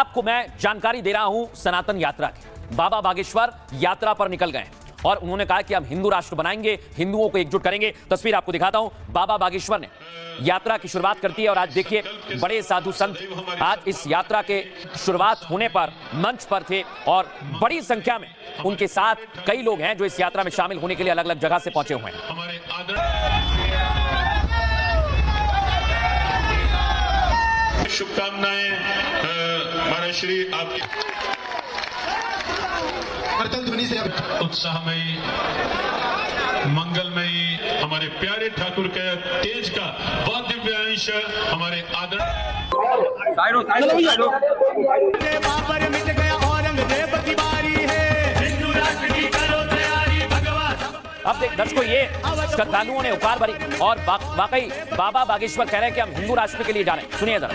आपको मैं जानकारी दे रहा हूं सनातन यात्रा की। बाबा बागेश्वर यात्रा पर निकल गए और उन्होंने कहा कि हम हिंदू राष्ट्र बनाएंगे, हिंदुओं को एकजुट करेंगे। तस्वीर आपको दिखाता हूं। बाबा बागेश्वर ने यात्रा की शुरुआत करती है और आज देखिए बड़े साधु संत आज इस यात्रा के शुरुआत होने पर मंच पर थे और बड़ी संख्या में उनके साथ कई लोग हैं जो इस यात्रा में शामिल होने के लिए अलग अलग जगह से पहुंचे हुए हैं। शुभकामनाएं महाराज श्री आपकी ध्वनि से उत्साहमयी मंगलमयी हमारे प्यारे ठाकुर के तेज का बहुत दिव्यांश हमारे आदर बाबर मिट गया औरंगजेब की बारी है, हिंदू राष्ट्र की करो तैयारी भगवान। अब देख दर्शकों, ये श्रद्धालुओं ने उकार भरी और वाकई बाबा बागेश्वर कह रहे हैं कि हम हिंदू राष्ट्र के लिए जा रहे हैं। सुनिए जरा।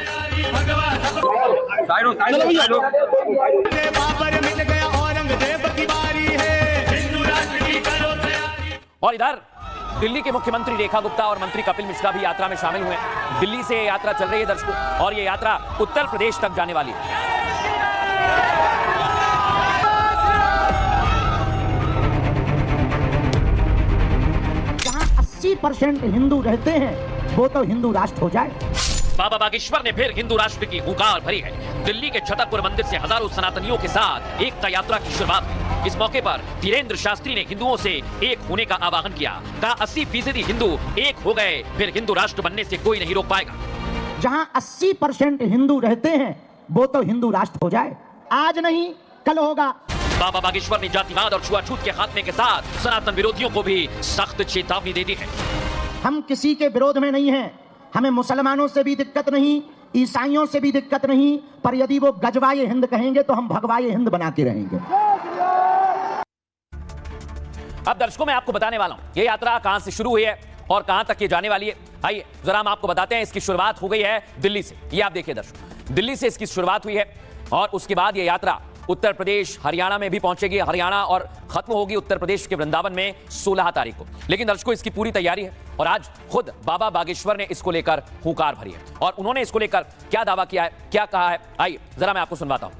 बाबर मिट गया औरंगजेब की बारी है, हिंदू राष्ट्र की करो तैयारी। और इधर दिल्ली के मुख्यमंत्री रेखा गुप्ता और मंत्री कपिल मिश्रा भी यात्रा में शामिल हुए हैं। दिल्ली से यात्रा चल रही है दर्शकों और ये यात्रा उत्तर प्रदेश तक जाने वाली है। जहां 80% हिंदू रहते हैं वो तो हिंदू राष्ट्र हो जाए। बाबा बागेश्वर ने फिर हिंदू राष्ट्र की हुंकार भरी है। दिल्ली के छतरपुर मंदिर से हजारों सनातनियों के साथ एकता यात्रा की शुरुआत हुई। इस मौके पर धीरेन्द्र शास्त्री ने हिंदुओं से एक होने का आह्वान किया। कहा 80% हिंदू एक हो गए, फिर हिंदू राष्ट्र बनने से कोई नहीं रोक पाएगा। जहां 80% हिंदू रहते हैं वो तो हिंदू राष्ट्र हो जाए। आज नहीं कल होगा। बाबा बागेश्वर ने जातिवाद और छुआछूत के खात्मे के साथ सनातन विरोधियों को भी सख्त चेतावनी दे दी है। हम किसी के विरोध में नहीं हैं। हमें मुसलमानों से भी दिक्कत नहीं, ईसाइयों से भी दिक्कत नहीं, पर यदि वो गजवाए हिंद कहेंगे तो हम भगवाए हिंद बना के रहेंगे। अब दर्शकों मैं आपको बताने वाला हूं ये यात्रा कहां से शुरू हुई है और कहां तक ये जाने वाली है। आइए जरा हम आपको बताते हैं। इसकी शुरुआत हो गई है दिल्ली से। ये आप देखिए दर्शकों, दिल्ली से इसकी शुरुआत हुई है और उसके बाद ये यात्रा उत्तर प्रदेश हरियाणा में भी पहुंचेगी। हरियाणा और खत्म होगी उत्तर प्रदेश के वृंदावन में 16 तारीख को। लेकिन दर्शकों इसकी पूरी तैयारी है और आज खुद बाबा बागेश्वर ने इसको लेकर हुंकार भरी है और उन्होंने इसको लेकर क्या दावा किया है, क्या कहा है, आइए जरा मैं आपको सुनवाता हूं।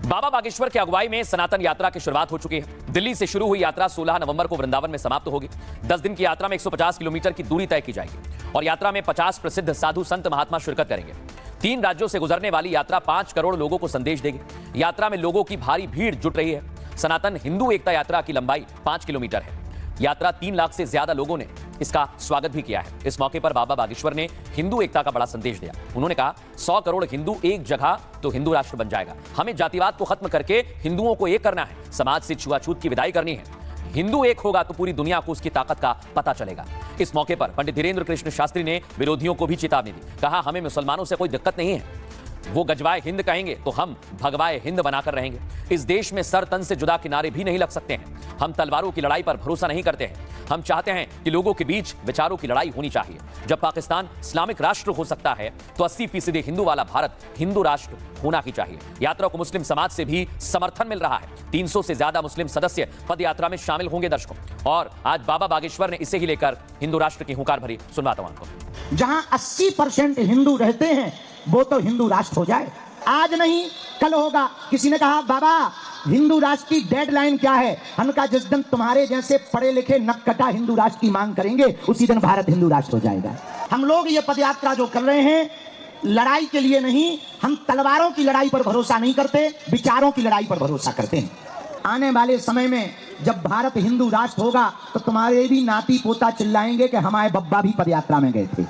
बाबा बागेश्वर की अगुवाई में सनातन यात्रा की शुरुआत हो चुकी है। दिल्ली से शुरू हुई यात्रा 16 नवंबर को वृंदावन में समाप्त होगी। 10 दिन की यात्रा में 150 किलोमीटर की दूरी तय की जाएगी और यात्रा में 50 प्रसिद्ध साधु संत महात्मा शिरकत करेंगे। 3 राज्यों से गुजरने वाली यात्रा 5 करोड़ लोगों को संदेश देगी। यात्रा में लोगों की भारी भीड़ जुट रही है। सनातन हिंदू एकता यात्रा की लंबाई 5 किलोमीटर है। यात्रा 3 लाख से ज्यादा लोगों ने इसका स्वागत भी किया है। इस मौके पर बाबा बागेश्वर ने हिंदू एकता का बड़ा संदेश दिया। उन्होंने कहा 100 करोड़ हिंदू एक जगह तो हिंदू राष्ट्र बन जाएगा। हमें जातिवाद को खत्म करके हिंदुओं को एक करना है। समाज से छुआछूत की विदाई करनी है। हिंदू एक होगा तो पूरी दुनिया को उसकी ताकत का पता चलेगा। इस मौके पर पंडित धीरेन्द्र कृष्ण शास्त्री ने विरोधियों को भी चेतावनी दी। कहा हमें मुसलमानों से कोई दिक्कत नहीं है, वो गजवाए हिंद कहेंगे तो हम भगवाए हिंद बनाकर रहेंगे। इस देश में सर तन से जुदा किनारे भी नहीं लग सकते हैं। हम तलवारों की लड़ाई पर भरोसा नहीं करते हैं। हम चाहते हैं कि लोगों के बीच विचारों की लड़ाई होनी चाहिए। जब पाकिस्तान इस्लामिक राष्ट्र हो सकता है तो 80% हिंदू वाला भारत हिंदू राष्ट्र होना ही चाहिए। यात्रा को मुस्लिम समाज से भी समर्थन मिल रहा है। 300 से ज्यादा मुस्लिम सदस्य पद यात्रा में शामिल होंगे दर्शकों और आज बाबा बागेश्वर ने इसे ही लेकर हिंदू राष्ट्र की हुंकार भरी। सुनवाता हूं आपको। जहां 80% हिंदू रहते हैं वो तो हिंदू राष्ट्र हो जाए। आज नहीं कल होगा। किसी ने कहा बाबा हिंदू राष्ट्र की डेडलाइन क्या है? हमने कहा जिस दिन तुम्हारे जैसे पढ़े लिखे नक्कटा हिंदू राष्ट्र की मांग करेंगे उसी दिन भारत हिंदू राष्ट्र हो जाएगा। हम लोग ये पदयात्रा जो कर रहे हैं लड़ाई के लिए नहीं, हम तलवारों की लड़ाई पर भरोसा नहीं करते, विचारों की लड़ाई पर भरोसा करते हैं। आने वाले समय में जब भारत हिंदू राष्ट्र होगा तो तुम्हारे भी नाती पोता चिल्लाएंगे कि हमारे बब्बा भी पदयात्रा में गए थे।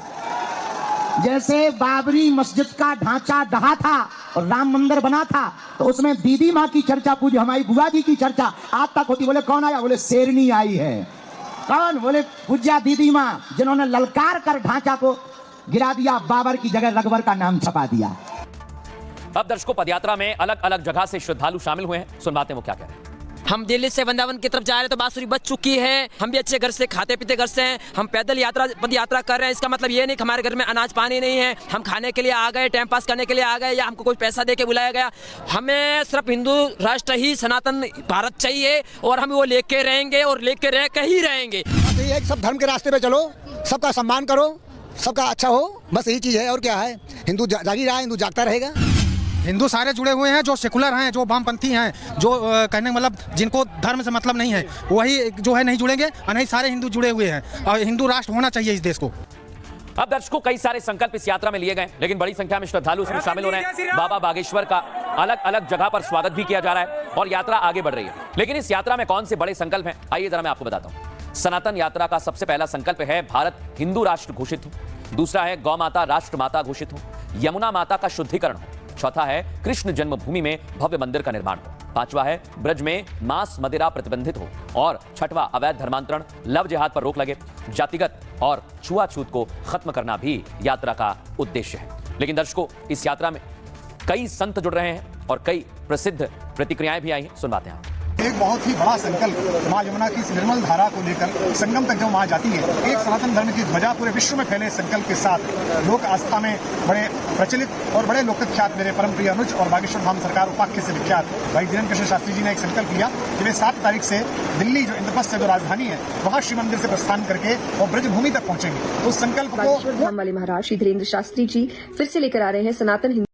जैसे बाबरी मस्जिद का ढांचा ढहा था और राम मंदिर बना था तो उसमें दीदी माँ की चर्चा पूजी, हमारी बुआ जी की चर्चा आज तक होती। बोले कौन आया? बोले शेरनी आई है। कौन? बोले पूज्या दीदी माँ, जिन्होंने ललकार कर ढांचा को गिरा दिया, बाबर की जगह रघुवर का नाम छपा दिया। अब दर्शकों पदयात्रा में अलग अलग जगह से श्रद्धालु शामिल हुए हैं। सुनवाते हैं वो क्या कह रहे हैं। हम दिल्ली से वृंदावन की तरफ जा रहे हैं तो बांसुरी बज चुकी है। हम भी अच्छे घर से खाते पीते घर से हैं। हम पैदल यात्रा पद यात्रा कर रहे हैं। इसका मतलब ये नहीं कि हमारे घर में अनाज पानी नहीं है। हम खाने के लिए आ गए, टाइम पास करने के लिए आ गए या हमको कोई पैसा दे के बुलाया गया। हमें सिर्फ हिंदू राष्ट्र ही सनातन भारत चाहिए और हम वो लेके रहेंगे और लेके रह के ही रहेंगे। सब धर्म के रास्ते पे चलो, सबका सम्मान करो, सबका अच्छा हो, बस यही चीज है। और क्या है? हिंदू जागी रहा है, हिंदू जागता रहेगा। हिंदू सारे जुड़े हुए हैं, जो सेकुलर हैं, जो वामपंथी हैं, जो कहने का मतलब जिनको धर्म से मतलब नहीं है, वही जो है नहीं जुड़ेंगे, और नहीं सारे हिंदू जुड़े हुए हैं, और हिंदू राष्ट्र होना चाहिए इस देश को। अब दर्शकों, कई सारे संकल्प इस यात्रा में लिए गए, लेकिन बड़ी संख्या में श्रद्धालु इसमें शामिल हो रहे हैं। बाबा बागेश्वर का अलग अलग जगह पर स्वागत भी किया जा रहा है और यात्रा आगे बढ़ रही है। लेकिन इस यात्रा में कौन से बड़े संकल्प हैं, आइए जरा मैं आपको बताता हूं। सनातन यात्रा का सबसे पहला संकल्प है भारत हिंदू राष्ट्र घोषित हो। दूसरा है गौ माता राष्ट्र माता घोषित हो। यमुना माता का शुद्धिकरण हो। चौथा है कृष्ण जन्मभूमि में भव्य मंदिर का निर्माण हो। पांचवा है ब्रज में मांस मदिरा प्रतिबंधित हो। और छठवा अवैध धर्मांतरण, लव जिहाद पर रोक लगे, जातिगत और छुआछूत को खत्म करना भी यात्रा का उद्देश्य है। लेकिन दर्शकों, इस यात्रा में कई संत जुड़ रहे हैं और कई प्रसिद्ध प्रतिक्रियाएं भी आई हैं। सुनवाते हैं। एक बहुत ही बड़ा संकल्प मां यमुना की इस निर्मल धारा को लेकर संगम तक जब मां जाती है, एक सनातन धर्म की ध्वजा पूरे विश्व में फैले संकल्प के साथ लोक आस्था में बड़े प्रचलित और बड़े लोकख्यात मेरे परम प्रिय अनुज और बागेश्वर धाम सरकार उपाख्य से विख्यात भाई धीरेन्द्र कृष्ण शास्त्री जी ने एक संकल्प लिया कि वे 7 तारीख से दिल्ली जो इंद्रप्रस्थ जो राजधानी है, वहां श्री मंदिर से प्रस्थान करके और ब्रजभूमि तक पहुंचेंगे। उस संकल्प को बागेश्वर धाम वाले महाराज श्री धीरेन्द्र शास्त्री जी फिर से लेकर आ रहे हैं सनातन